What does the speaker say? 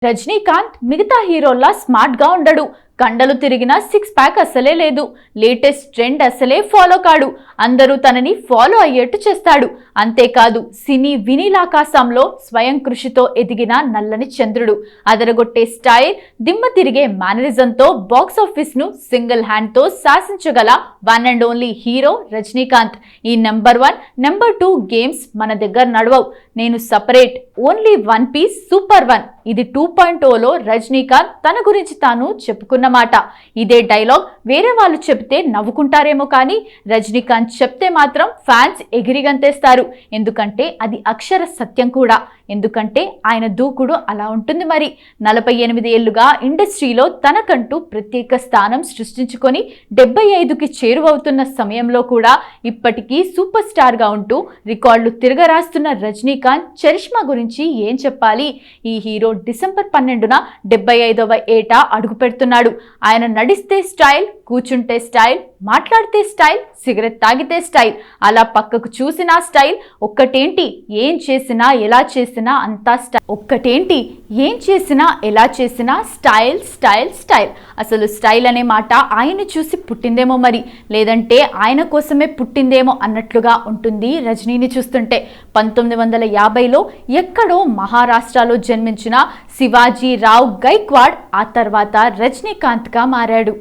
రజనీకాంత్ మిగతా హీరోల్లా స్మార్ట్ గా ఉండడు. కండలు తిరిగిన సిక్స్ ప్యాక్ అసలే లేదు. లేటెస్ట్ ట్రెండ్ అసలే ఫాలో కాడు. అందరూ తనని ఫాలో అయ్యేట్టు చేస్తాడు. అంతేకాదు సినీ వినీలాకాశంలో స్వయం కృషితో ఎదిగిన నల్లని చంద్రుడు. అదరగొట్టే స్టైల్, దిమ్మ తిరిగే మేనరిజంతో బాక్స్ ఆఫీస్ ను సింగిల్ హ్యాండ్ తో శాసించగల one and only hero Rajinikanth. ఈ నెంబర్ 1, నెంబర్ 2 గేమ్స్ మన దగ్గర నడవవు. నేను separate, only one piece, super 1. ఇది 2.0లో రజనీకాంత్ తన గురించి తాను చెప్పుకున్న మాట. ఇదే డైలాగ్ వేరే వాళ్ళు చెప్తే నవ్వుకుంటారేమో కానీ రజనీకాంత్ చెప్తే మాత్రం ఫ్యాన్స్ ఎగిరిగంతేస్తారు. ఎందుకంటే అది అక్షర సత్యం కూడా. ఎందుకంటే ఆయన దూకుడు అలా ఉంటుంది. మరి 48 ఏళ్లుగా ఇండస్ట్రీలో తనకంటూ ప్రత్యేక స్థానం సృష్టించుకొని 75కి చేరువవుతున్న సమయంలో కూడా ఇప్పటికీ సూపర్ స్టార్ గా ఉంటూ రికార్డులు తిరగరాస్తున్న రజనీకాంత్ చరిష్మా గురించి ఏం చెప్పాలి? ఈ హీరో డిసెంబర్ 12న 75వ ఏట అడుగు పెడుతున్నాడు. ఆయన నడిస్తే స్టైల్, కూర్చుంటే స్టైల్, మాట్లాడితే స్టైల్, సిగరెట్ తాగితే స్టైల్, అలా పక్కకు చూసినా స్టైల్. ఒక్కటేంటి ఏం చేసినా ఎలా చేసినా అంతా స్టైల్. ఒక్కటేంటి ఏం చేసినా ఎలా చేసినా స్టైల్ స్టైల్ స్టైల్. అసలు స్టైల్ అనే మాట ఆయన్ని చూసి పుట్టిందేమో మరి, లేదంటే ఆయన కోసమే పుట్టిందేమో అన్నట్లుగా ఉంటుంది రజనీని చూస్తుంటే. 1950లో ఎక్కడో మహారాష్ట్రలో జన్మించిన శివాజీ రావ్ గైక్వాడ్ ఆ తర్వాత రజనీకాంత్గా మారాడు.